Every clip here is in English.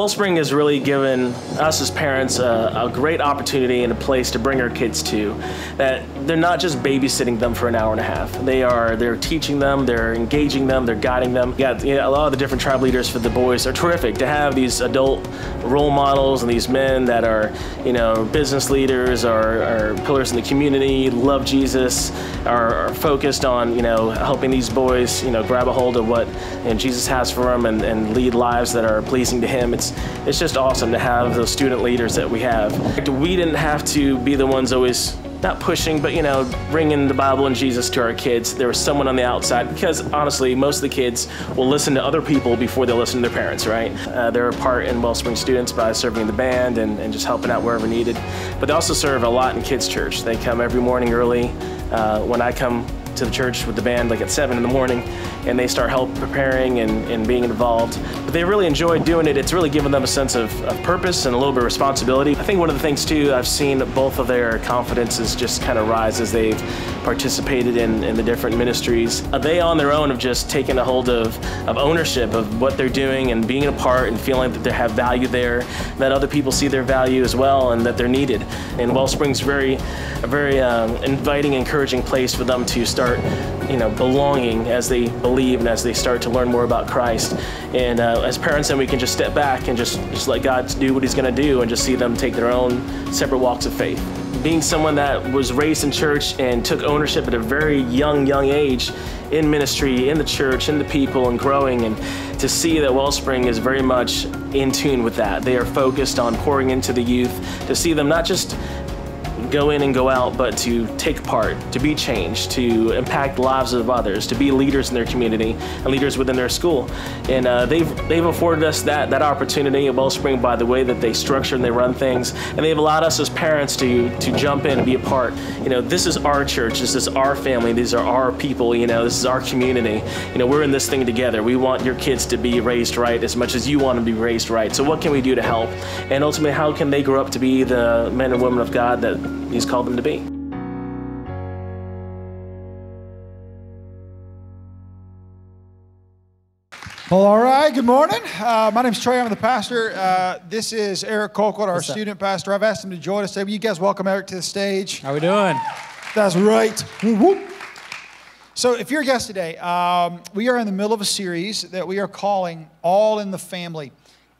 Wellspring has really given us as parents a great opportunity and a place to bring our kids to. That they're not just babysitting them for an hour and a half. They're teaching them, they're engaging them, they're guiding them. A lot of the different tribe leaders for the boys are terrific to have these adult role models and these men that are, business leaders, are pillars in the community, love Jesus, are focused on, helping these boys, grab a hold of what Jesus has for them and lead lives that are pleasing to Him. It's just awesome to have those student leaders that we have. We didn't have to be the ones always not pushing, but bringing the Bible and Jesus to our kids. There was someone on the outside, because honestly, most of the kids will listen to other people before they listen to their parents, right? They're a part in Wellspring students by serving in the band and just helping out wherever needed. But they also serve a lot in kids' church. They come every morning early. When I come to the church with the band like at 7 in the morning, and they start preparing and being involved. But they really enjoy doing it. It's really given them a sense of purpose and a little bit of responsibility. I think one of the things too, I've seen both of their confidences just kind of rise as they've participated in the different ministries. They on their own have just taken a hold of ownership of what they're doing and being a part and feeling that they have value there, that other people see their value as well and that they're needed. And Wellspring's a very inviting, encouraging place for them to start belonging as they believe and as they start to learn more about Christ. And as parents, then we can just step back and just let God do what He's going to do and just see them take their own separate walks of faith. Being someone that was raised in church and took ownership at a very young age in ministry, in the church, in the people, and growing, and to see that Wellspring is very much in tune with that. They are focused on pouring into the youth, to see them not just go in and go out, but to take part, to be changed, to impact the lives of others, to be leaders in their community and leaders within their school. And they've afforded us that opportunity at Wellspring by the way that they structure and they run things. And they've allowed us as parents to jump in and be a part. This is our church, this is our family, these are our people, this is our community. We're in this thing together. We want your kids to be raised right as much as you want them to be raised right. So what can we do to help? And ultimately, how can they grow up to be the men and women of God that He's called them to be? Well, all right. Good morning. My name's Trey. I'm the pastor. This is Eric Colquitt, our student pastor. I've asked him to join us today. Will you guys welcome Eric to the stage? How we doing? That's right. Whoop. So if you're a guest today, we are in the middle of a series that we are calling All in the Family.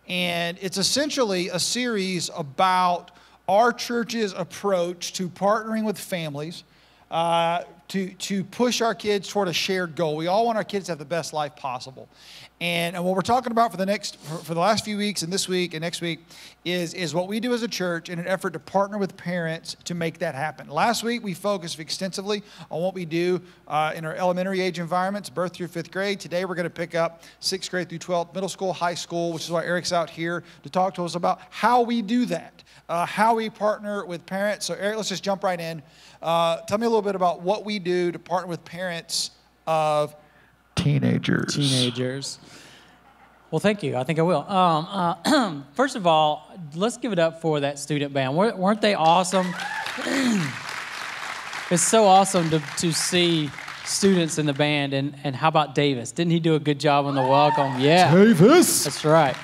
And it's essentially a series about our church's approach to partnering with families to push our kids toward a shared goal. We all want our kids to have the best life possible. And what we're talking about for the last few weeks and this week and next week is what we do as a church in an effort to partner with parents to make that happen. Last week, we focused extensively on what we do in our elementary age environments, birth through 5th grade. Today, we're going to pick up 6th grade through 12th, middle school, high school, which is why Eric's out here to talk to us about how we do that, how we partner with parents. So Eric, let's just jump right in. Tell me a little bit about what we do to partner with parents of teenagers. Well, thank you. I think I will. First of all, let's give it up for that student band. Weren't they awesome? It's so awesome to see students in the band. And how about Davis? Didn't he do a good job on the welcome? Yeah. Davis. That's right.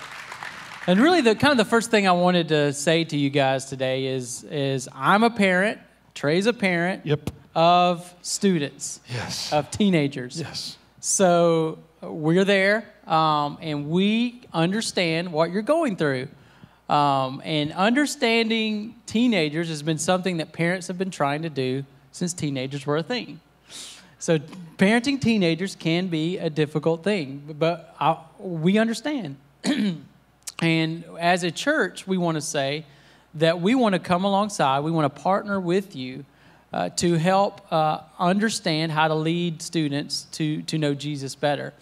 And really, the first thing I wanted to say to you guys today is I'm a parent. Trey's a parent. Yep. Of students. Yes. Of teenagers. Yes. So we're there, and we understand what you're going through. And understanding teenagers has been something that parents have been trying to do since teenagers were a thing. So parenting teenagers can be a difficult thing, but we understand. And as a church, we want to say that we want to come alongside, we want to partner with you to help understand how to lead students to know Jesus better.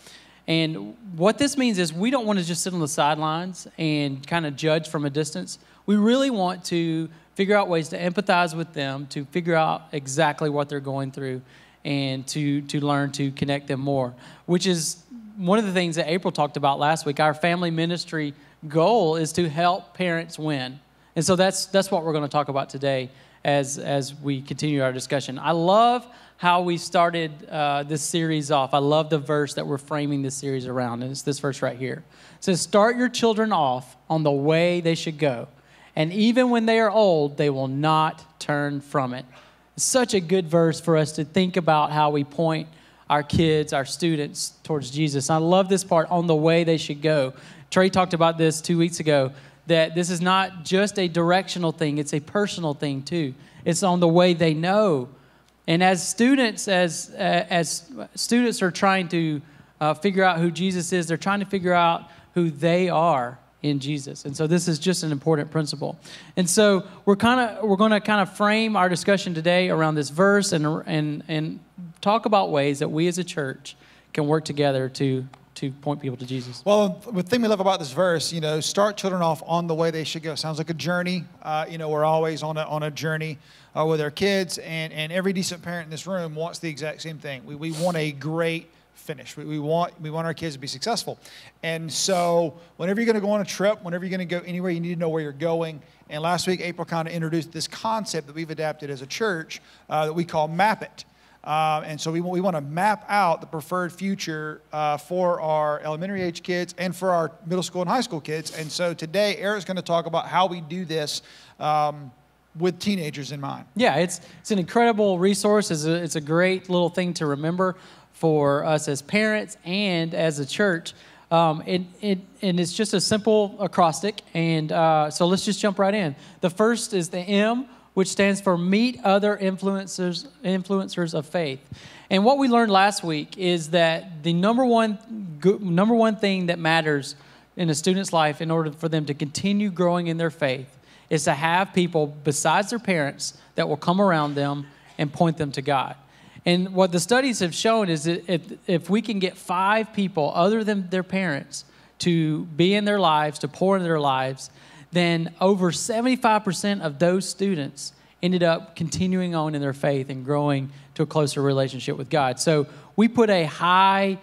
And what this means is we don't want to just sit on the sidelines and kind of judge from a distance. We really want to figure out ways to empathize with them, to figure out exactly what they're going through, and to learn to connect them more, which is one of the things that April talked about last week. Our family ministry goal is to help parents win. And so that's what we're going to talk about today as we continue our discussion. I love how we started this series off. I love the verse that we're framing this series around, and it's this verse right here. It says, "Start your children off on the way they should go, and even when they are old, they will not turn from it." It's such a good verse for us to think about how we point our kids, our students, towards Jesus. I love this part, on the way they should go. Trey talked about this 2 weeks ago, that this is not just a directional thing, it's a personal thing too. It's on the way they know. And as students are trying to figure out who Jesus is, they're trying to figure out who they are in Jesus. And so this is just an important principle. And so we're going to kind of frame our discussion today around this verse and talk about ways that we as a church can work together to point people to Jesus. Well, the thing we love about this verse, start children off on the way they should go. Sounds like a journey. We're always on a journey with our kids, and every decent parent in this room wants the exact same thing. We want a great finish. We want our kids to be successful. And so whenever you're going to go on a trip, whenever you're going to go anywhere, you need to know where you're going. And last week, April kind of introduced this concept that we've adapted as a church that we call Map It. And so we want to map out the preferred future for our elementary age kids and for our middle school and high school kids. And so today, Eric's going to talk about how we do this with teenagers in mind. Yeah, it's an incredible resource. It's a great little thing to remember for us as parents and as a church. And it's just a simple acrostic. And so let's just jump right in. The first is the M, which stands for meet other influencers of faith. And what we learned last week is that the number one thing that matters in a student's life in order for them to continue growing in their faith is to have people besides their parents that will come around them and point them to God. And what the studies have shown is that if we can get 5 people other than their parents to be in their lives, to pour into their lives, then over 75% of those students ended up continuing on in their faith and growing to a closer relationship with God. So we put a high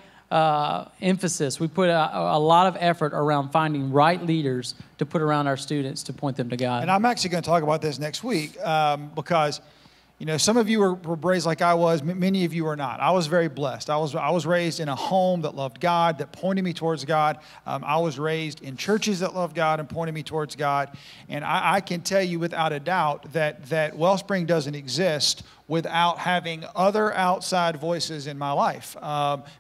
emphasis, we put a lot of effort around finding right leaders to put around our students to point them to God. And I'm actually going to talk about this next week because some of you were raised like I was. Many of you are not. I was very blessed. I was raised in a home that loved God, that pointed me towards God. I was raised in churches that loved God and pointed me towards God. And I can tell you without a doubt that Wellspring doesn't exist without having other outside voices in my life,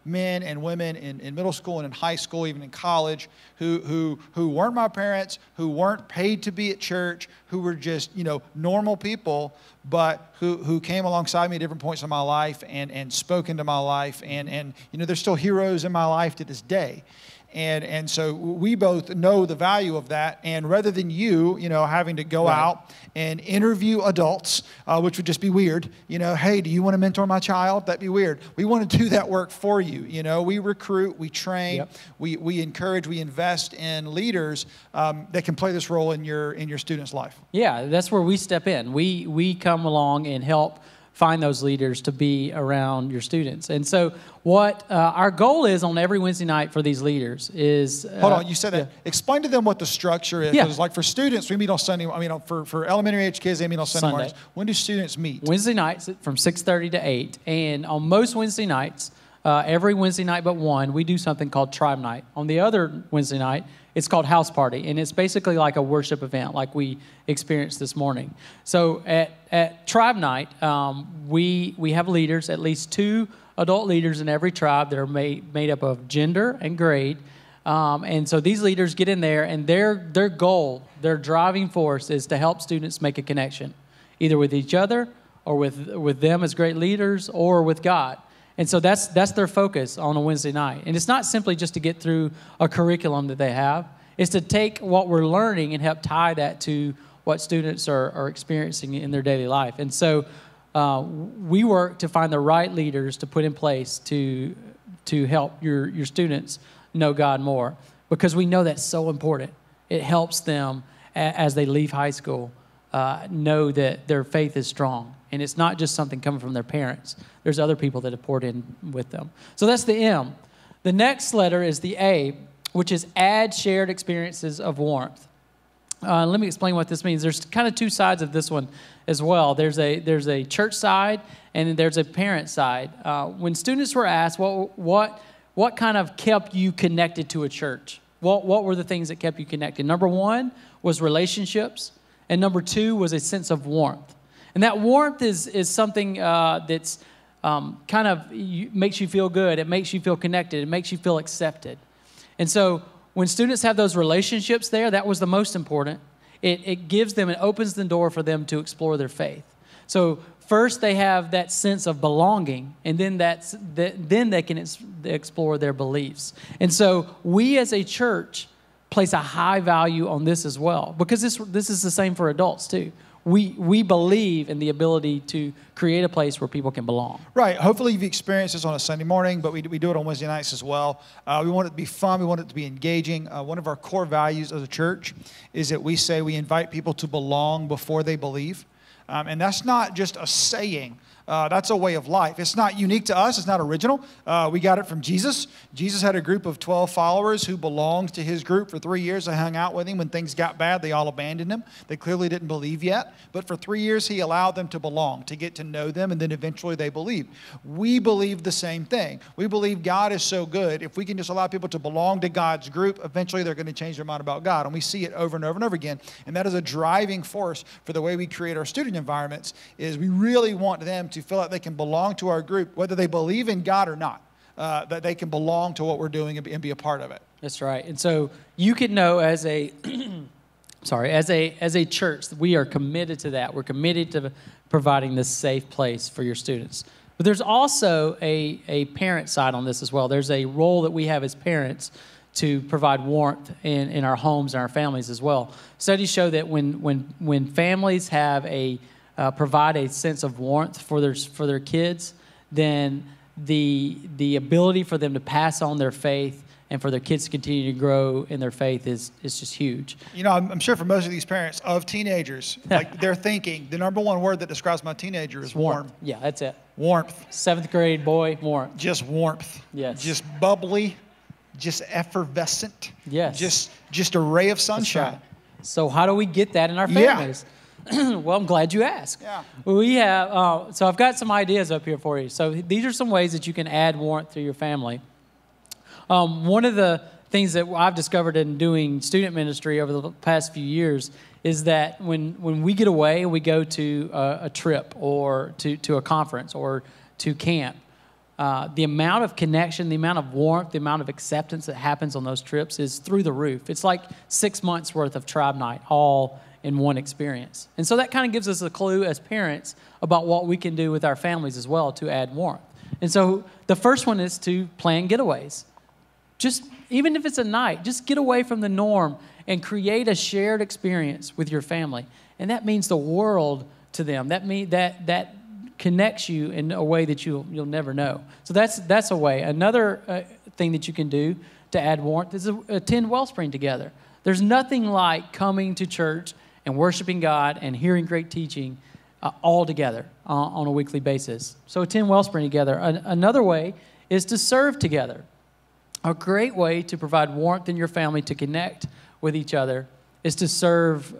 men and women in middle school and in high school, even in college, who weren't my parents, who weren't paid to be at church, who were just normal people, but who came alongside me at different points in my life and spoke into my life, and they're still heroes in my life to this day. And so we both know the value of that. And rather than you having to go out and interview adults, which would just be weird, hey, do you want to mentor my child? That'd be weird. We want to do that work for you. We recruit, we train, we encourage, we invest in leaders that can play this role in your student's life. Yeah, that's where we step in. We come along and help find those leaders to be around your students. And so what our goal is on every Wednesday night for these leaders is... Hold on, you said that. Explain to them what the structure is. Because like for students, we meet on Sunday. For elementary age kids, they meet on Sunday mornings. When do students meet? Wednesday nights from 6:30 to 8. And on most Wednesday nights, every Wednesday night but one, we do something called Tribe Night. On the other Wednesday night, it's called House Party, and it's basically like a worship event like we experienced this morning. So at Tribe Night, we have leaders, at least 2 adult leaders in every tribe that are made up of gender and grade. And so these leaders get in there, and their goal, their driving force is to help students make a connection, either with each other or with them as great leaders or with God. And so that's their focus on a Wednesday night. And it's not simply just to get through a curriculum that they have. It's to take what we're learning and help tie that to what students are experiencing in their daily life. And so we work to find the right leaders to put in place to help your students know God more, because we know that's so important. It helps them as they leave high school know that their faith is strong. And it's not just something coming from their parents. There's other people that have poured in with them. So that's the M. The next letter is the A, which is add shared experiences of warmth. Let me explain what this means. There's kind of two sides of this one as well. There's a church side and then there's a parent side. When students were asked, what kind of kept you connected to a church? What were the things that kept you connected? Number one was relationships, and number two was a sense of warmth. And that warmth is something that's kind of makes you feel good. It makes you feel connected. It makes you feel accepted. And so when students have those relationships there, that was the most important. It gives them, it opens the door for them to explore their faith. So first they have that sense of belonging, and then then they can explore their beliefs. And so we as a church place a high value on this as well, because this is the same for adults too. We believe in the ability to create a place where people can belong. Right. Hopefully you've experienced this on a Sunday morning, but we do it on Wednesday nights as well. We want it to be fun. We want it to be engaging. One of our core values as a church is that we say we invite people to belong before they believe. And that's not just a saying. That's a way of life. It's not unique to us. It's not original. We got it from Jesus. Jesus had a group of 12 followers who belonged to his group for 3 years. They hung out with him. When things got bad, they all abandoned him. They clearly didn't believe yet. But for 3 years, he allowed them to belong, to get to know them, and then eventually they believed. We believe the same thing. We believe God is so good. If we can just allow people to belong to God's group, eventually they're going to change their mind about God. And we see it over and over and over again. And that is a driving force for the way we create our student environments, is we really want them to feel like they can belong to our group, whether they believe in God or not, that they can belong to what we're doing and be a part of it. That's right. And so you can know as a as a church, we are committed to that. We're committed to providing this safe place for your students. But there's also a parent side on this as well. There's a role that we have as parents to provide warmth in our homes and our families as well. Studies show that when families have provide a sense of warmth for their kids, then the ability for them to pass on their faith and for their kids to continue to grow in their faith is just huge. You know, I'm sure for most of these parents of teenagers, like they're thinking, the number one word that describes my teenager is warm. Yeah, that's it. Warmth. 7th grade boy, warmth. Just warmth. Yes. Just bubbly, just effervescent. Yes. Just a ray of sunshine. Right. So how do we get that in our families? Yeah. Well, I'm glad you asked. Yeah. We have, so I've got some ideas up here for you. So these are some ways that you can add warmth to your family. One of the things that I've discovered in doing student ministry over the past few years is that when we get away and we go to a trip or to a conference or to camp, the amount of connection, the amount of warmth, the amount of acceptance that happens on those trips is through the roof. It's like 6 months worth of tribe night, all in one experience. And so that kind of gives us a clue as parents about what we can do with our families as well to add warmth. And so the first one is to plan getaways. Just, even if it's a night, just get away from the norm and create a shared experience with your family. And that means the world to them. That connects you in a way that you'll never know. So that's a way. Another thing that you can do to add warmth is attend Wellspring together. There's nothing like coming to church and worshiping God and hearing great teaching all together on a weekly basis. So attend Wellspring together. Another way is to serve together. A great way to provide warmth in your family to connect with each other is to serve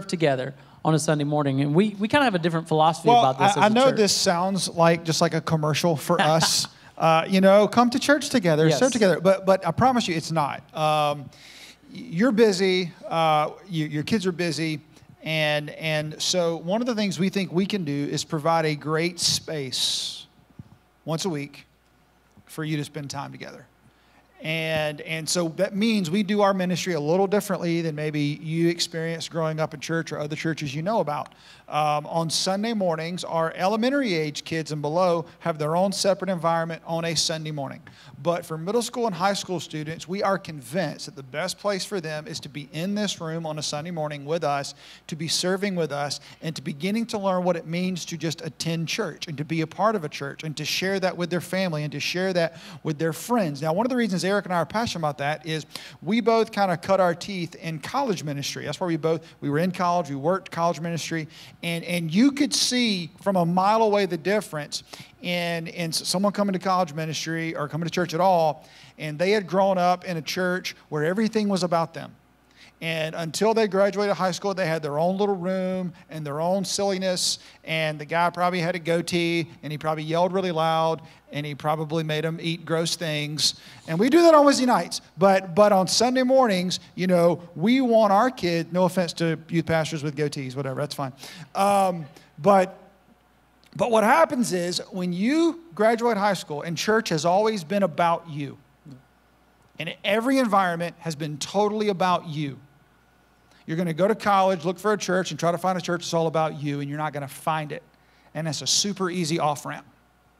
together on a Sunday morning. And we kind of have a different philosophy about this as a church. I know this sounds like just like a commercial for us. Come to church together, yes. serve together. But I promise you it's not. You're busy, your kids are busy, and so one of the things we think we can do is provide a great space once a week for you to spend time together. And so that means we do our ministry a little differently than maybe you experienced growing up in church or other churches you know about. On Sunday mornings, our elementary age kids and below have their own separate environment on a Sunday morning. But for middle school and high school students, we are convinced that the best place for them is to be in this room on a Sunday morning with us, to be serving with us, and to beginning to learn what it means to just attend church and to be a part of a church and to share that with their family and to share that with their friends. Now, one of the reasons Eric and I are passionate about that is we both kind of cut our teeth in college ministry. That's where we were in college, we worked college ministry, and you could see from a mile away the difference in someone coming to college ministry or coming to church at all, and they had grown up in a church where everything was about them. And until they graduated high school, they had their own little room and their own silliness. And the guy probably had a goatee, and he probably yelled really loud, and he probably made them eat gross things. And we do that on Wednesday nights. But on Sunday mornings, you know, we want our kid, no offense to youth pastors with goatees, whatever, that's fine. But what happens is when you graduate high school, and church has always been about you, and every environment has been totally about you. You're going to go to college, look for a church, and try to find a church that's all about you, and you're not going to find it. And it's a super easy off-ramp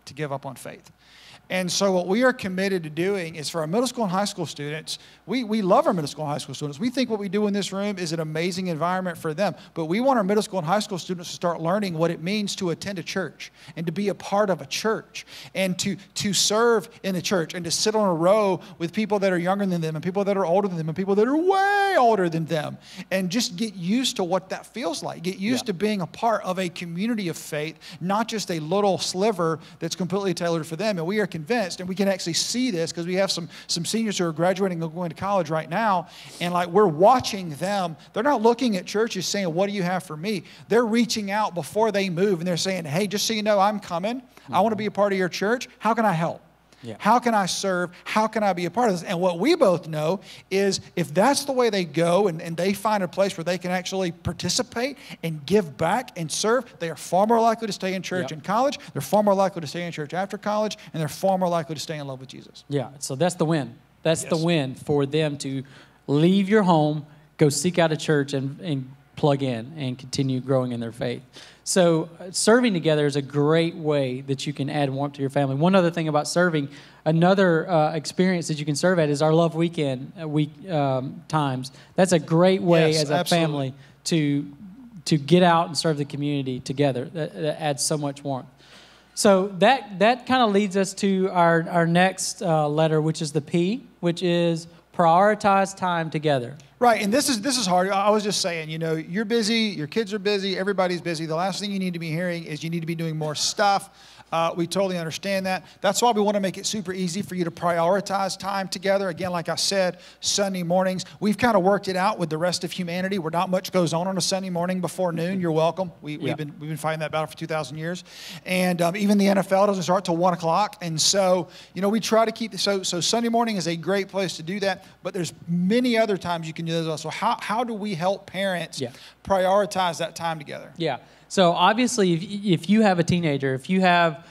to give up on faith. And so what we are committed to doing is for our middle school and high school students, we love our middle school and high school students. We think what we do in this room is an amazing environment for them. But we want our middle school and high school students to start learning what it means to attend a church and to be a part of a church and to serve in a church and to sit on a row with people that are younger than them and people that are older than them and people that are way older than them, and just get used to what that feels like. Get used to being a part of a community of faith, not just a little sliver that's completely tailored for them. And we are convinced, and we can actually see this because we have some seniors who are graduating and going to college right now, and like we're watching them. They're not looking at churches saying, what do you have for me? They're reaching out before they move, and they're saying, hey, just so you know, I'm coming. I want to be a part of your church. How can I help? Yeah. How can I serve? How can I be a part of this? And what we both know is if that's the way they go and they find a place where they can actually participate and give back and serve, they are far more likely to stay in church in college. They're far more likely to stay in church after college, and they're far more likely to stay in love with Jesus. Yeah, so that's the win. That's the win for them to leave your home, go seek out a church and plug in and continue growing in their faith. So serving together is a great way that you can add warmth to your family. One other thing about serving, another experience that you can serve at is our Love Weekend times. That's a great way as a family to get out and serve the community together. That adds so much warmth. So that kind of leads us to our next letter, which is the P, which is prioritize time together. Right, and this is hard. I was just saying, you know, you're busy, your kids are busy, everybody's busy. The last thing you need to be hearing is you need to be doing more stuff. We totally understand that. That's why we want to make it super easy for you to prioritize time together. Again, like I said, Sunday mornings. We've kind of worked it out with the rest of humanity where not much goes on a Sunday morning before noon. You're welcome. We've been fighting that battle for 2,000 years. And even the NFL doesn't start till 1 o'clock. And so, you know, we try to keep so Sunday morning is a great place to do that. But there's many other times you can do that as well. So how do we help parents prioritize that time together? Yeah. So obviously, if you have a teenager, if you have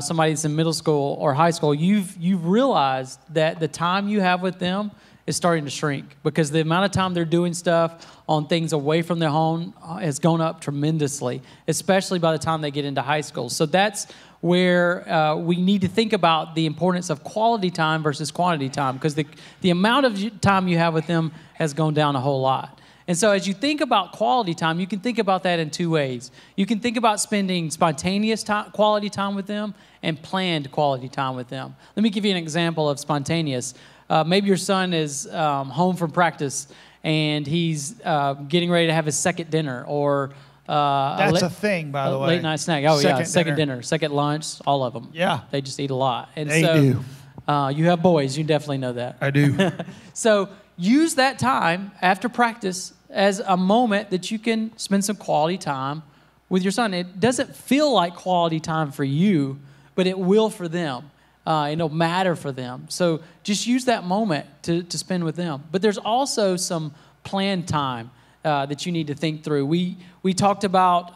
somebody that's in middle school or high school, you've realized that the time you have with them is starting to shrink because the amount of time they're doing stuff on things away from their home has gone up tremendously, especially by the time they get into high school. So that's where we need to think about the importance of quality time versus quantity time because the amount of time you have with them has gone down a whole lot. And so as you think about quality time, you can think about that in two ways. You can think about spending spontaneous quality time with them and planned quality time with them. Let me give you an example of spontaneous. Maybe your son is home from practice and he's getting ready to have his second dinner or that's a thing, by the way. Late night snack. Oh, second dinner, second lunch, all of them. Yeah. They just eat a lot. And they do. You have boys. You definitely know that. I do. So use that time after practice as a moment that you can spend some quality time with your son. It doesn't feel like quality time for you, but it will for them. It'll matter for them. So just use that moment to spend with them. But there's also some planned time that you need to think through. We talked about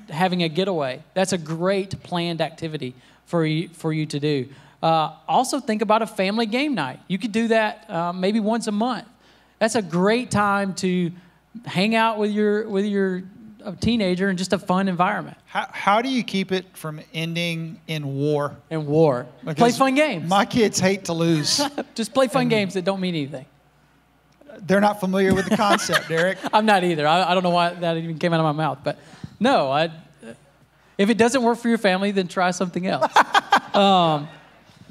having a getaway. That's a great planned activity for you to do. Also think about a family game night. You could do that maybe once a month. That's a great time to hang out with your teenager in just a fun environment. How do you keep it from ending in war? In war. Play fun games. My kids hate to lose. Just play fun games that don't mean anything. They're not familiar with the concept, Derek. I'm not either. I don't know why that even came out of my mouth. But no, if it doesn't work for your family, then try something else.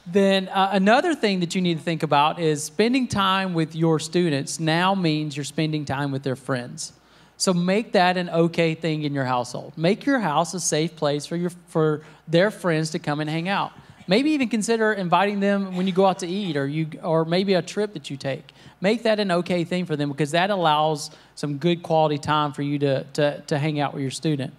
Then another thing that you need to think about is spending time with your students now means you're spending time with their friends. So make that an okay thing in your household. Make your house a safe place for their friends to come and hang out. Maybe even consider inviting them when you go out to eat, or maybe a trip that you take. Make that an okay thing for them, because that allows some good quality time for you to hang out with your student.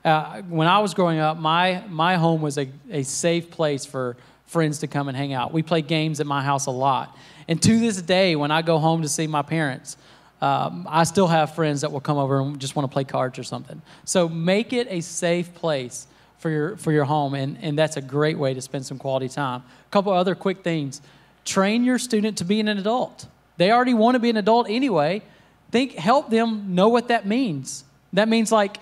When I was growing up, my home was a safe place for friends to come and hang out. We played games at my house a lot. And to this day, when I go home to see my parents, I still have friends that will come over and just want to play cards or something. So make it a safe place for your home, and that's a great way to spend some quality time. A couple other quick things. Train your student to be an adult. They already want to be an adult anyway. Help them know what that means. That means like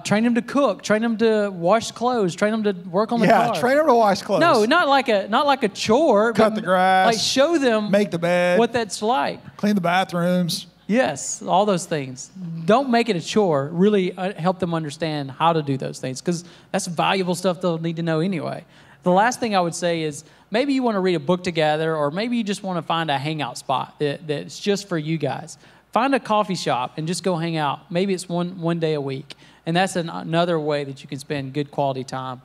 train them to cook, train them to wash clothes, train them to work on the car. Yeah, train them to wash clothes. No, not like a chore. Cut the grass. Like show them make the bed. What that's like. Clean the bathrooms. Yes, all those things. Don't make it a chore. Really help them understand how to do those things, because that's valuable stuff they'll need to know anyway. The last thing I would say is maybe you want to read a book together, or maybe you just want to find a hangout spot that's just for you guys. Find a coffee shop and just go hang out. Maybe it's one day a week. And that's another way that you can spend good quality time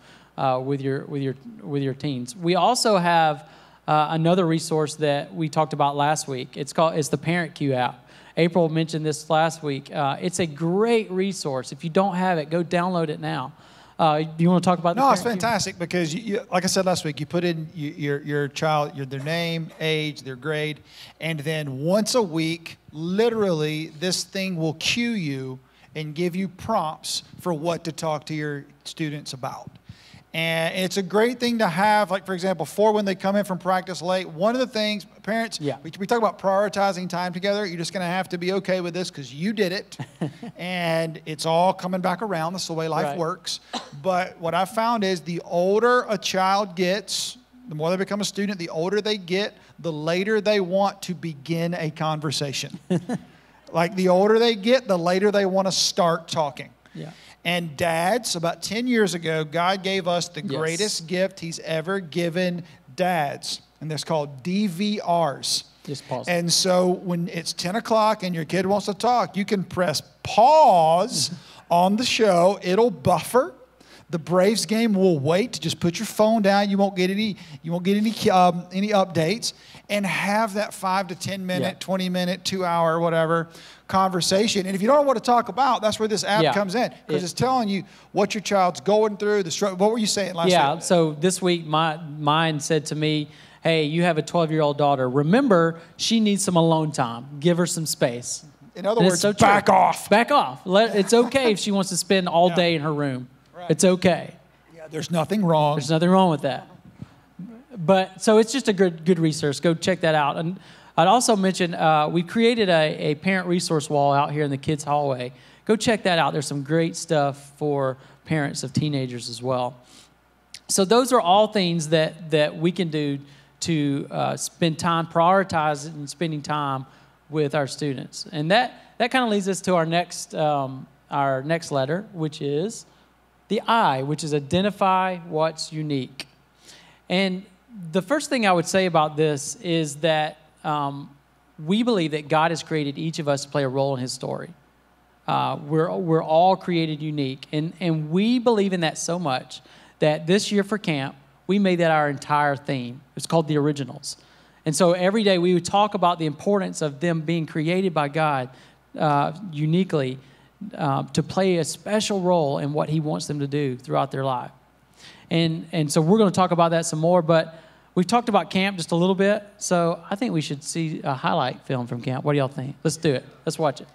with your teens. We also have another resource that we talked about last week. It's the Parent Cue app. April mentioned this last week. It's a great resource. If you don't have it, go download it now. Do you want to talk about? No, it's fantastic because, like I said last week, you put in your child, their name, age, their grade, and then once a week, literally, this thing will cue you and give you prompts for what to talk to your students about. And it's a great thing to have, like, for example, for when they come in from practice late. One of the things, parents, we talk about prioritizing time together. You're just going to have to be okay with this because you did it. And it's all coming back around. That's the way life works. But what I found is the older a child gets, the more they become a student, the older they get, the later they want to begin a conversation. Like, the older they get, the later they want to start talking. Yeah. And dads, about 10 years ago, God gave us the greatest gift He's ever given dads. And that's called DVRs. Just pause. And so when it's 10 o'clock and your kid wants to talk, you can press pause on the show. It'll buffer. The Braves game will wait. Just put your phone down. You won't get any updates. And have that 5 to 10 minute, 20 minute, 2 hour, whatever conversation. And if you don't know what to talk about, that's where this app comes in, because it's telling you what your child's going through. What were you saying last week? Yeah. So this week, mine said to me, "Hey, you have a 12-year-old daughter. Remember, she needs some alone time. Give her some space." In other words, back off. Back off. It's okay if she wants to spend all day in her room. Right. It's okay. Yeah, there's nothing wrong. There's nothing wrong with that. But so it's just a good resource. Go check that out. And I'd also mention we created a parent resource wall out here in the kids' hallway. Go check that out. There's some great stuff for parents of teenagers as well. So those are all things that we can do to spend time, prioritizing spending time with our students. And that kind of leads us to our next letter, which is the I, which is identify what's unique. And the first thing I would say about this is that we believe that God has created each of us to play a role in His story. We're all created unique, and we believe in that so much that this year for camp, we made that our entire theme. It's called The Originals. And so every day we would talk about the importance of them being created by God uniquely to play a special role in what He wants them to do throughout their life. And so we're going to talk about that some more, but we've talked about camp just a little bit, so I think we should see a highlight film from camp. What do y'all think? Let's do it. Let's watch it.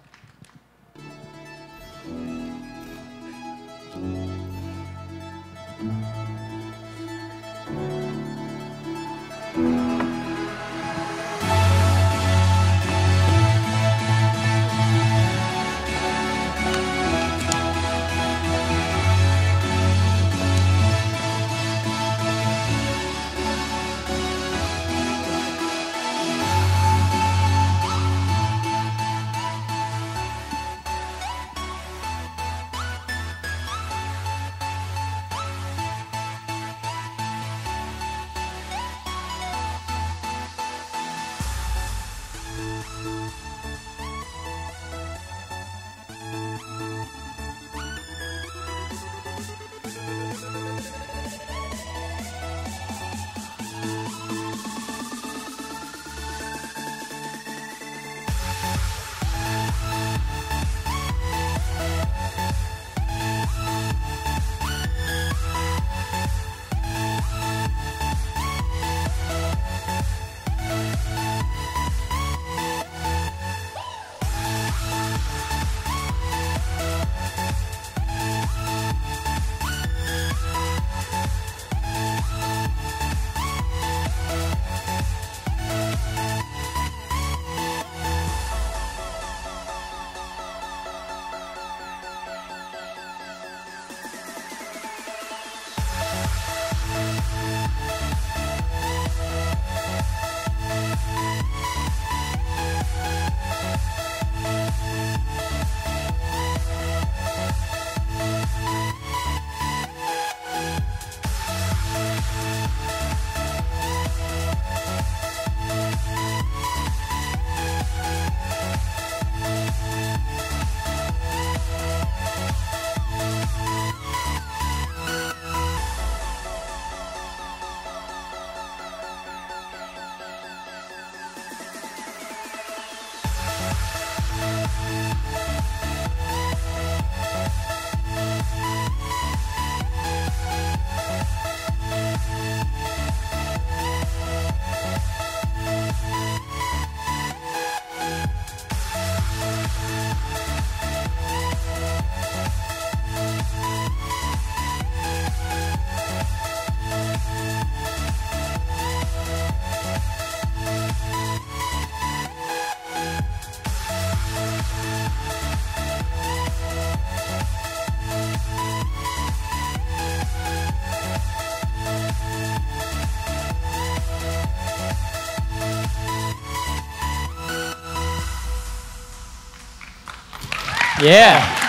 Yeah.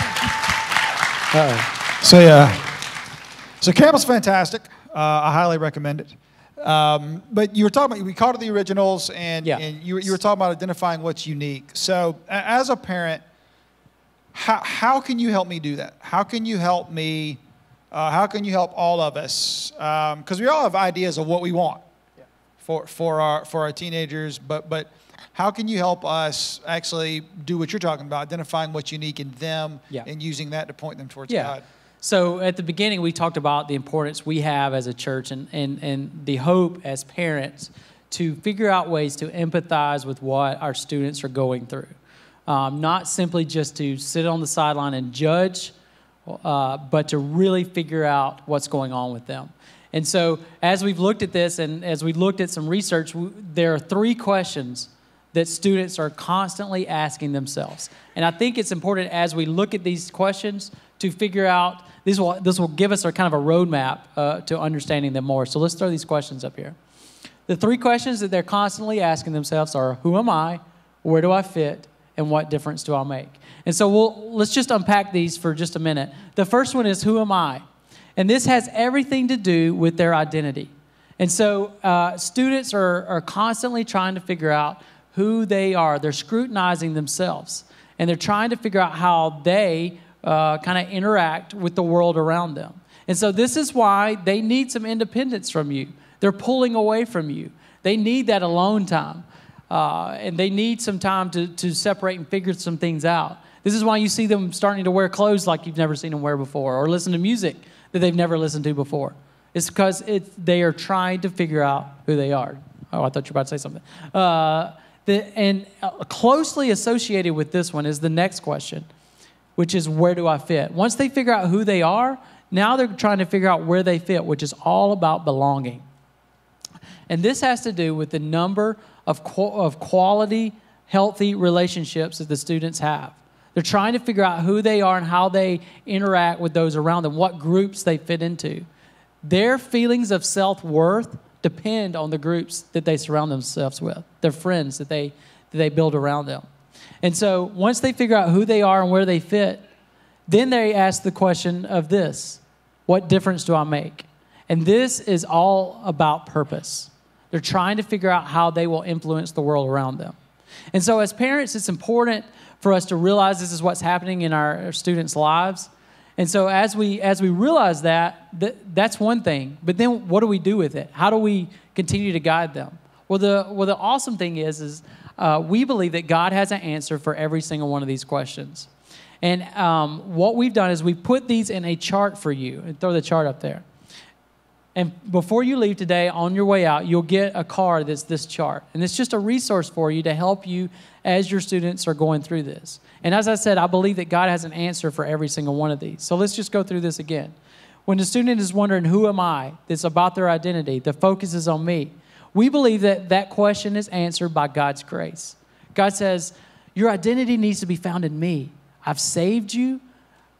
So yeah, so camp's fantastic. I highly recommend it. But you were talking about, we called it the originals, and you were talking about identifying what's unique. So as a parent, how can you help me do that? How can you help me? How can you help all of us? Because we all have ideas of what we want for our teenagers, but how can you help us actually do what you're talking about, identifying what's unique in them and using that to point them towards God? So at the beginning, we talked about the importance we have as a church and the hope as parents to figure out ways to empathize with what our students are going through. Not simply just to sit on the sideline and judge, but to really figure out what's going on with them. And so as we've looked at this and as we looked at some research, there are 3 questions that students are constantly asking themselves. And I think it's important as we look at these questions to figure out, this will give us a kind of a roadmap to understanding them more. So let's throw these questions up here. The 3 questions that they're constantly asking themselves are, who am I, where do I fit, and what difference do I make? And so let's just unpack these for just a minute. The first one is, who am I? And this has everything to do with their identity. And so students are constantly trying to figure out who they are. They're scrutinizing themselves, and they're trying to figure out how they kind of interact with the world around them. And so this is why they need some independence from you. They're pulling away from you. They need that alone time, and they need some time to separate and figure some things out. This is why you see them starting to wear clothes like you've never seen them wear before, or listen to music that they've never listened to before. It's because they are trying to figure out who they are. Oh, I thought you were about to say something. And closely associated with this one is the next question, which is, where do I fit? Once they figure out who they are, now they're trying to figure out where they fit, which is all about belonging. And this has to do with the number of quality, healthy relationships that the students have. They're trying to figure out who they are and how they interact with those around them, what groups they fit into. Their feelings of self-worth depend on the groups that they surround themselves with, their friends that they build around them. And so once they figure out who they are and where they fit, then they ask the question of this: what difference do I make? And this is all about purpose. They're trying to figure out how they will influence the world around them. And so as parents, it's important for us to realize this is what's happening in our students' lives. And so as we realize that's one thing. But then what do we do with it? How do we continue to guide them? Well, the awesome thing is we believe that God has an answer for every single one of these questions. And what we've done is we put these in a chart for you. And throw the chart up there. And before you leave today, on your way out, you'll get a card that's this chart. And it's just a resource for you to help you as your students are going through this. And as I said, I believe that God has an answer for every single one of these. So let's just go through this again. When the student is wondering, who am I? It's about their identity. The focus is on me. We believe that that question is answered by God's grace. God says, your identity needs to be found in me. I've saved you.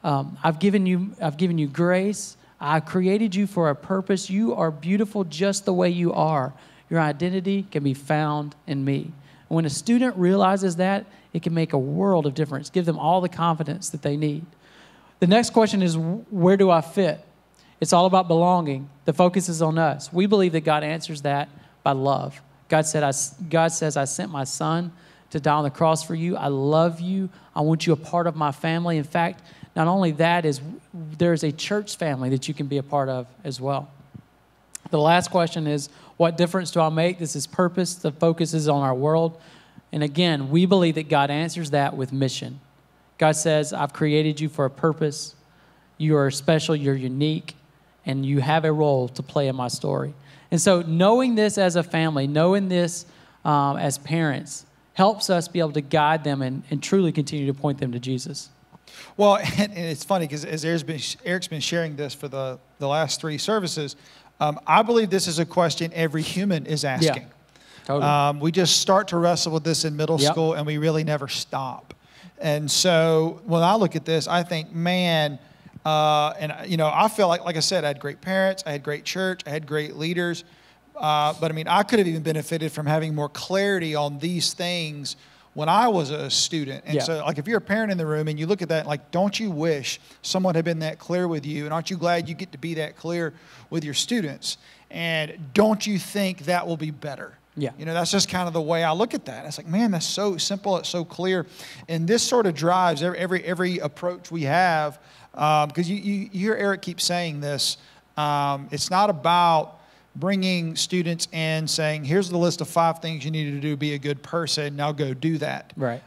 I've given you grace. I created you for a purpose. You are beautiful just the way you are. Your identity can be found in me. And when a student realizes that, it can make a world of difference, give them all the confidence that they need. The next question is, where do I fit? It's all about belonging. The focus is on us. We believe that God answers that by love. God says, I sent my son to die on the cross for you. I love you. I want you a part of my family. In fact, not only that, there's a church family that you can be a part of as well. The last question is, what difference do I make? This is purpose. The focus is on our world. And again, we believe that God answers that with mission. God says, I've created you for a purpose. You are special, you're unique, and you have a role to play in my story. And so knowing this as a family, knowing this as parents, helps us be able to guide them and truly continue to point them to Jesus. Well, and it's funny because as Eric's been sharing this for the last 3 services, I believe this is a question every human is asking. Yeah, totally. We just start to wrestle with this in middle school, and we really never stop. And so when I look at this, I think, man, I feel like I said, I had great parents, I had great church, I had great leaders. But I mean, I could have even benefited from having more clarity on these things when I was a student. And so, like, if you're a parent in the room and you look at that, like, don't you wish someone had been that clear with you? And aren't you glad you get to be that clear with your students? And don't you think that will be better? Yeah. You know, that's just kind of the way I look at that. It's like, man, that's so simple. It's so clear. And this sort of drives every approach we have. Because you hear Eric keep saying this. It's not about bringing students in saying, here's the list of 5 things you need to do to be a good person. Now go do that. Right.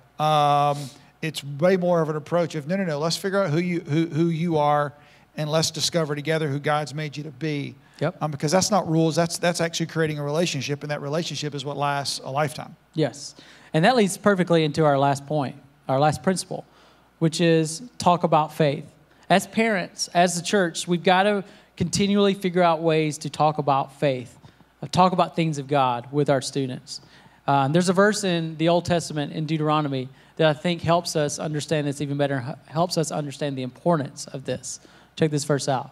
It's way more of an approach of, no, let's figure out who you are, and let's discover together who God's made you to be. Yep. Because that's not rules. That's actually creating a relationship, and that relationship is what lasts a lifetime. Yes. And that leads perfectly into our last point, our last principle, which is talk about faith. As parents, as the church, we've got to continually figure out ways to talk about faith, talk about things of God with our students. There's a verse in the Old Testament in Deuteronomy that I think helps us understand this even better, helps us understand the importance of this. Check this verse out.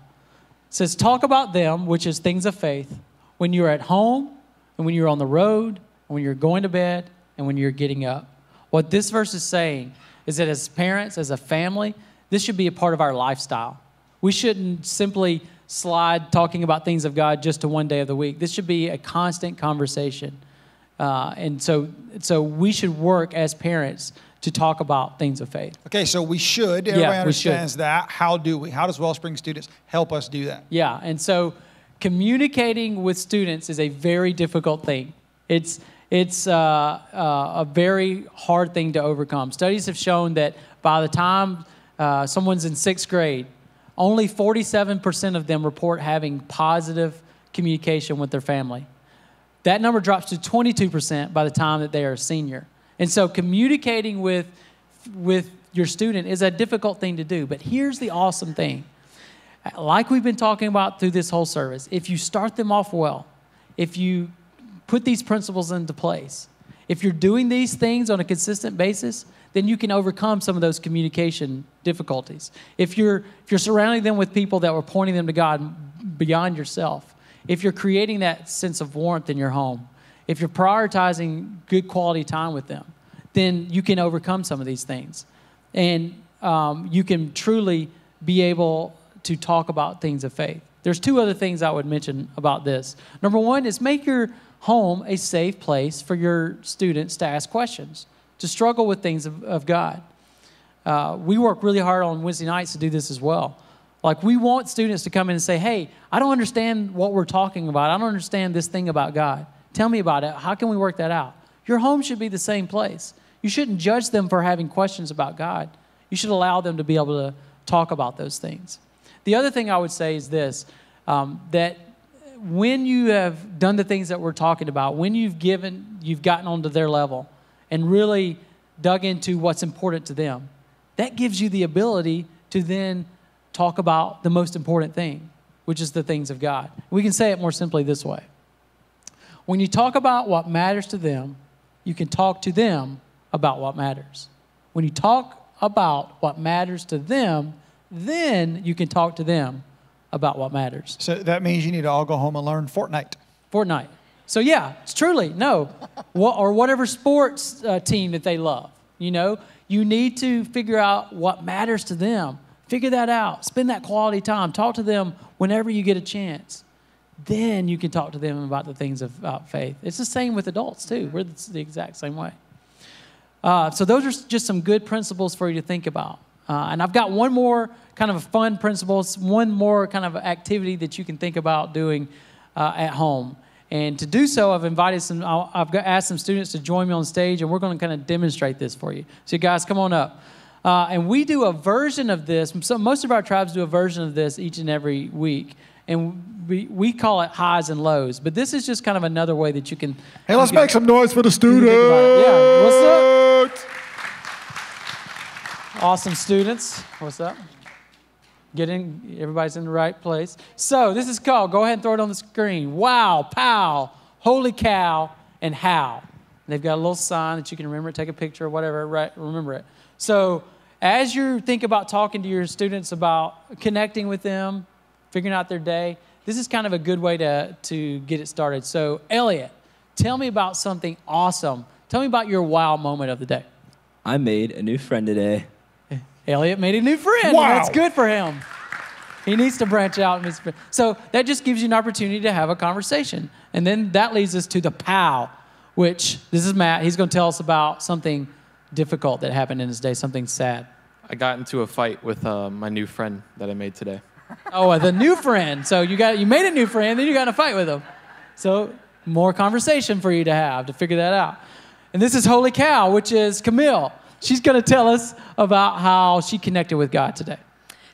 It says, talk about them, which is things of faith, when you're at home and when you're on the road and when you're going to bed and when you're getting up. What this verse is saying is that as parents, as a family, this should be a part of our lifestyle. We shouldn't simply slide talking about things of God just to one day of the week. This should be a constant conversation. And so we should work as parents to talk about things of faith. Okay, so we should. Everybody understands that. How do we? How does Wellspring students help us do that? Yeah, and so communicating with students is a very difficult thing. It's a very hard thing to overcome. Studies have shown that by the time someone's in 6th grade, only 47% of them report having positive communication with their family. That number drops to 22% by the time that they are a senior. And so communicating with your student is a difficult thing to do. But here's the awesome thing. Like we've been talking about through this whole service, if you start them off well, if you put these principles into place, if you're doing these things on a consistent basis, then you can overcome some of those communication difficulties. If you're surrounding them with people that are pointing them to God beyond yourself, if you're creating that sense of warmth in your home, if you're prioritizing good quality time with them, then you can overcome some of these things. And you can truly be able to talk about things of faith. There's 2 other things I would mention about this. Number 1 is make your home a safe place for your students to ask questions, to struggle with things of God. We work really hard on Wednesday nights to do this as well. Like, we want students to come in and say, hey, I don't understand what we're talking about. I don't understand this thing about God. Tell me about it. How can we work that out? Your home should be the same place. You shouldn't judge them for having questions about God. You should allow them to be able to talk about those things. The other thing I would say is this, that when you have done the things that we're talking about, when you've gotten onto their level and really dug into what's important to them, that gives you the ability to then talk about the most important thing, which is the things of God. We can say it more simply this way. When you talk about what matters to them, you can talk to them about what matters. When you talk about what matters to them, then you can talk to them about what matters. So that means you need to all go home and learn Fortnite. So yeah, it's truly, no. Or whatever sports team that they love. You know, you need to figure out what matters to them. Figure that out. Spend that quality time. Talk to them whenever you get a chance. Then you can talk to them about the things of faith. It's the same with adults too. We're the exact same way. So those are just some good principles for you to think about. And I've got one more kind of a fun principle, one more kind of activity that you can think about doing at home. And to do so, I've asked some students to join me on stage, and we're going to kind of demonstrate this for you. So you guys, come on up. And we do a version of this. So most of our tribes do a version of this each and every week. And we call it highs and lows. But this is just kind of another way that you can... Hey, let's make some noise for the students. Yeah, what's up? Awesome students. What's up? Everybody's in the right place. So this is called, go ahead and throw it on the screen. Wow, pow, holy cow, and how. And they've got a little sign that you can remember, take a picture or whatever, right? Remember it. So as you think about talking to your students about connecting with them, figuring out their day, this is kind of a good way to get it started. So Elliot, tell me about something awesome Tell me about your wow moment of the day. I made a new friend today. Elliot made a new friend. Wow. And that's good for him. He needs to branch out. So that just gives you an opportunity to have a conversation. And then that leads us to the POW, which this is Matt. He's going to tell us about something difficult that happened in his day, something sad. I got into a fight with my new friend that I made today. Oh, the new friend. So you made a new friend, then you got in a fight with him. So more conversation for you to have to figure that out. And this is Holy Cow, which is Camille. She's going to tell us about how she connected with God today.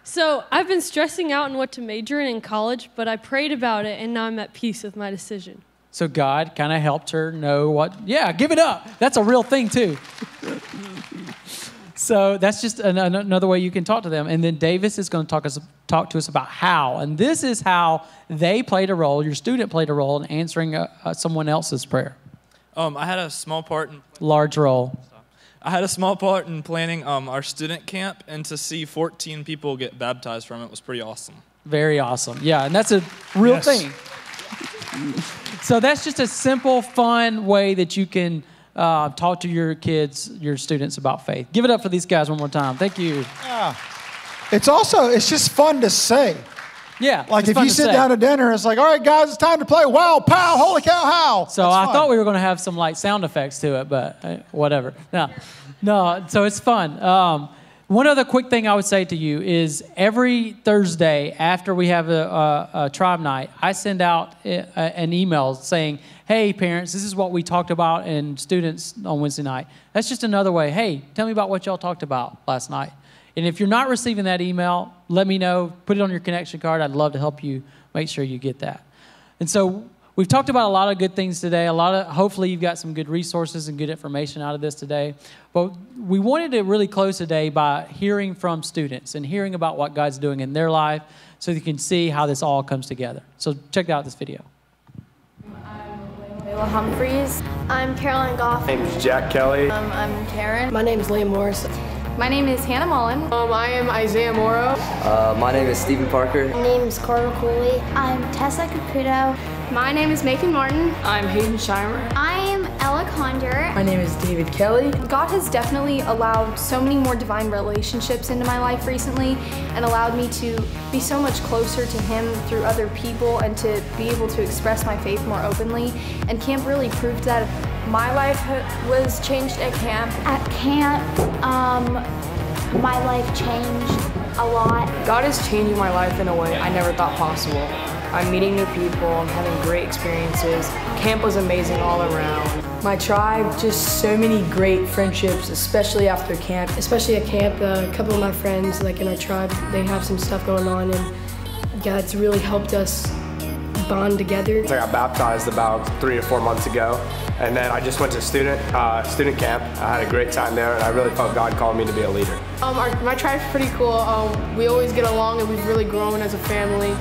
So I've been stressing out on what to major in college, but I prayed about it, and now I'm at peace with my decision. So God kind of helped her know give it up. That's a real thing too. So that's just another way you can talk to them. And then Davis is going to talk to us about how. And this is how they played a role, your student played a role in answering someone else's prayer. I had a small part in Large role. I had a small part in planning our student camp, and to see 14 people get baptized from it was pretty awesome. Very awesome. Yeah, and that's a real thing. So that's just a simple, fun way that you can talk to your kids, your students about faith. Give it up for these guys one more time. Thank you. Yeah. It's just fun to say. Yeah. Like if you sit down to dinner, it's like, all right, guys, it's time to play. Wow, pow, holy cow, how. So I thought we were going to have some like sound effects to it, but whatever. No, so it's fun. One other quick thing I would say to you is every Thursday after we have a tribe night, I send out an email saying, hey, parents, this is what we talked about in students on Wednesday night. That's just another way. Hey, tell me about what y'all talked about last night. And if you're not receiving that email, let me know. Put it on your connection card. I'd love to help you make sure you get that. And so we've talked about a lot of good things today. Hopefully you've got some good resources and good information out of this today. But we wanted to really close today by hearing from students and hearing about what God's doing in their life so you can see how this all comes together. So check out this video. I'm Humphreys. I'm Caroline Goff. My name is Jack Kelly. I'm Karen. My name is Liam Morris. My name is Hannah Mullen. I am Isaiah Morrow. My name is Stephen Parker. My name is Carter Cooley. I'm Tessa Caputo. My name is Macon Martin. I'm Hayden Shimer. I am Ella Condor. My name is David Kelly. God has definitely allowed so many more divine relationships into my life recently and allowed me to be so much closer to Him through other people and to be able to express my faith more openly. And camp really proved that. My life was changed at camp. At camp, my life changed a lot. God is changing my life in a way I never thought possible. I'm meeting new people, I'm having great experiences. Camp was amazing all around. My tribe, just so many great friendships, especially after camp. Especially at camp, a couple of my friends, like in our tribe, they have some stuff going on, and God's really helped us bond together. I got baptized about 3 or 4 months ago, and then I just went to student camp. I had a great time there, and I really felt God called me to be a leader. My tribe's pretty cool. We always get along, and we've really grown as a family,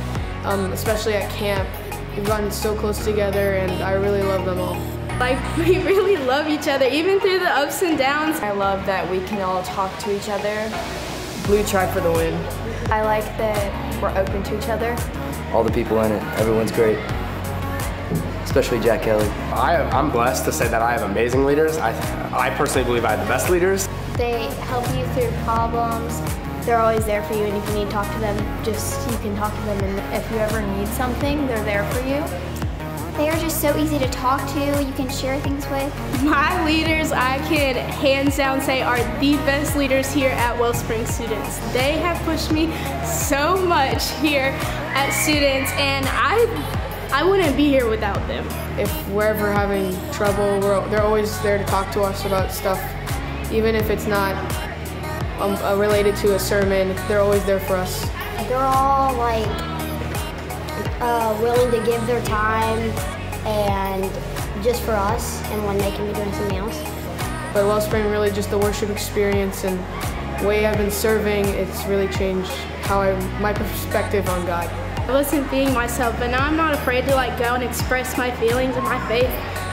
especially at camp. We've gotten so close together, and I really love them all. Like, we really love each other, even through the ups and downs. I love that we can all talk to each other. Blue tribe for the win. I like that we're open to each other. All the people in it, everyone's great, especially Jack Kelly. I'm blessed to say that I have amazing leaders. I personally believe I have the best leaders. They help you through problems. They're always there for you, and if you need to talk to them, you can talk to them, and if you ever need something, they're there for you. They are just so easy to talk to. You can share things with. My leaders, I could hands down say, are the best leaders here at Wellspring Students. They have pushed me so much here at Students, and I wouldn't be here without them. If we're ever having trouble, they're always there to talk to us about stuff. Even if it's not related to a sermon, they're always there for us. They're all like willing to give their time and just for us, and when they can be doing something else. But Wellspring, really just the worship experience and the way I've been serving, it's really changed my perspective on God. I wasn't being myself, but now I'm not afraid to go and express my feelings and my faith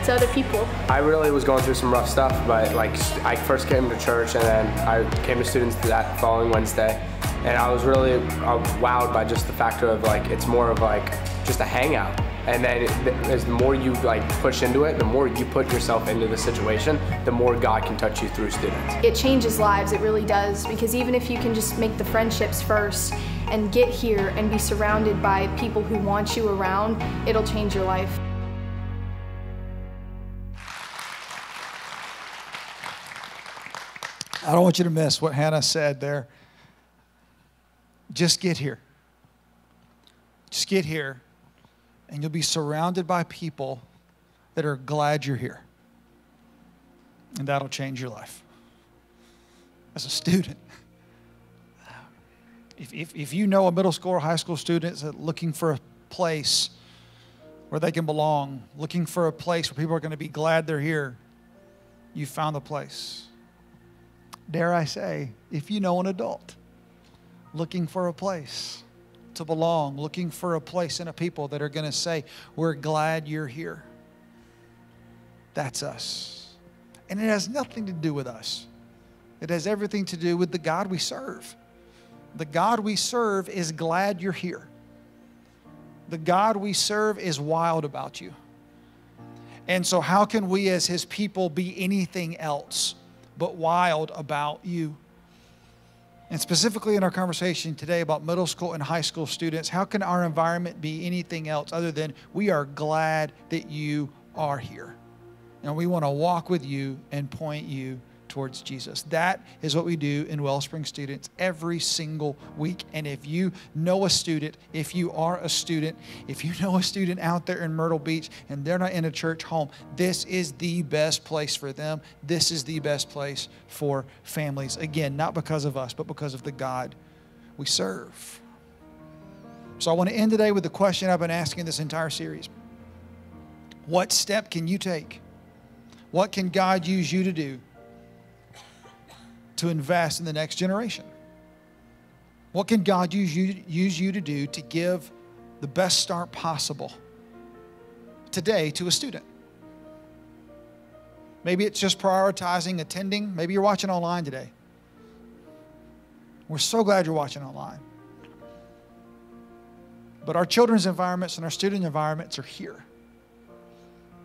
to other people. I really was going through some rough stuff, but I first came to church, and then I came to Students that following Wednesday, and I was really wowed by just the factor of it's more of just a hangout. And then as the more you like push into it, the more you put yourself into the situation, the more God can touch you through students. It changes lives, it really does, because even if you can just make the friendships first and get here and be surrounded by people who want you around, it'll change your life. I don't want you to miss what Hannah said there. Just get here. Just get here, and you'll be surrounded by people that are glad you're here. And that'll change your life. As a student, if you know a middle school or high school student that's looking for a place where they can belong, looking for a place where people are going to be glad they're here, you found the place. Dare I say, if you know an adult looking for a place to belong, looking for a place and a people that are going to say, we're glad you're here. That's us. And it has nothing to do with us. It has everything to do with the God we serve. The God we serve is glad you're here. The God we serve is wild about you. And so how can we as His people be anything else but wild about you? And specifically in our conversation today about middle school and high school students, how can our environment be anything else other than we are glad that you are here? And we want to walk with you and point you towards Jesus. That is what we do in Wellspring students every single week. And if you know a student, if you are a student, if you know a student out there in Myrtle Beach and they're not in a church home, this is the best place for them. This is the best place for families. Again, not because of us, but because of the God we serve. So I want to end today with the question I've been asking this entire series. What step can you take? What can God use you to do to invest in the next generation? What can God use you to do to give the best start possible today to a student? Maybe it's just prioritizing attending. Maybe you're watching online today. We're so glad you're watching online. But our children's environments and our student environments are here.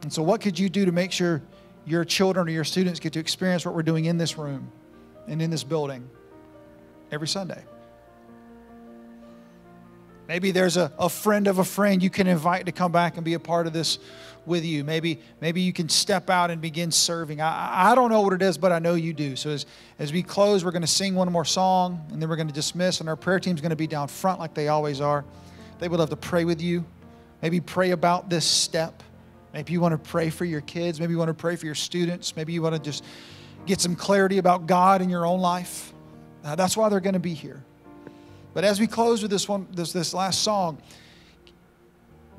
And so what could you do to make sure your children or your students get to experience what we're doing in this room and in this building every Sunday? Maybe there's a friend of a friend you can invite to come back and be a part of this with you. Maybe you can step out and begin serving. I don't know what it is, but I know you do. So as we close, we're going to sing one more song, and then we're going to dismiss, and our prayer team's going to be down front like they always are. They would love to pray with you. Maybe pray about this step. Maybe you want to pray for your kids. Maybe you want to pray for your students. Maybe you want to just get some clarity about God in your own life. That's why they're going to be here. But as we close with this last song,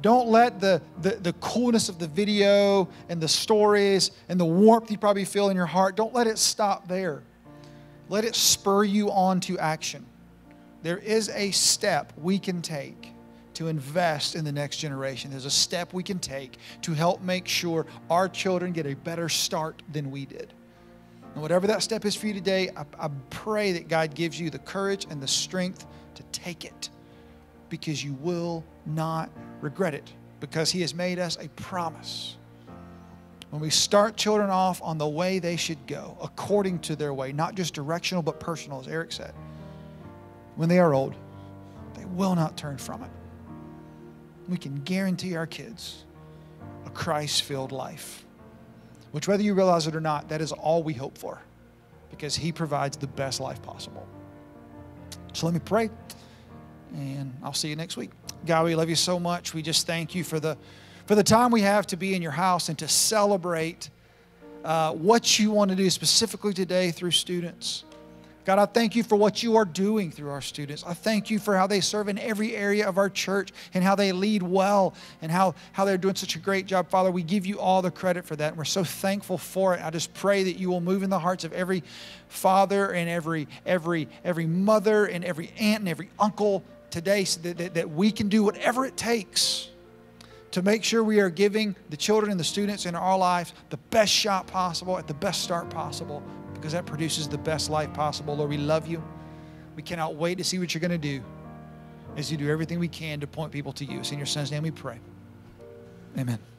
don't let the coolness of the video and the stories and the warmth you probably feel in your heart, don't let it stop there. Let it spur you on to action. There is a step we can take to invest in the next generation. There's a step we can take to help make sure our children get a better start than we did. And whatever that step is for you today, I pray that God gives you the courage and the strength to take it, because you will not regret it, because He has made us a promise. When we start children off on the way they should go, according to their way, not just directional but personal, as Eric said, when they are old, they will not turn from it. We can guarantee our kids a Christ-filled life, which, whether you realize it or not, that is all we hope for, because He provides the best life possible. So let me pray, and I'll see you next week. God, we love you so much. We just thank you for the time we have to be in your house and to celebrate what you want to do specifically today through students. God, I thank you for what you are doing through our students. I thank you for how they serve in every area of our church and how they lead well and how they're doing such a great job. Father, we give you all the credit for that. And we're so thankful for it. I just pray that you will move in the hearts of every father and every mother and every aunt and every uncle today, so that we can do whatever it takes to make sure we are giving the children and the students in our lives the best shot possible at the best start possible, because that produces the best life possible. Lord, we love you. We cannot wait to see what you're going to do as you do everything we can to point people to you. It's in your Son's name we pray. Amen.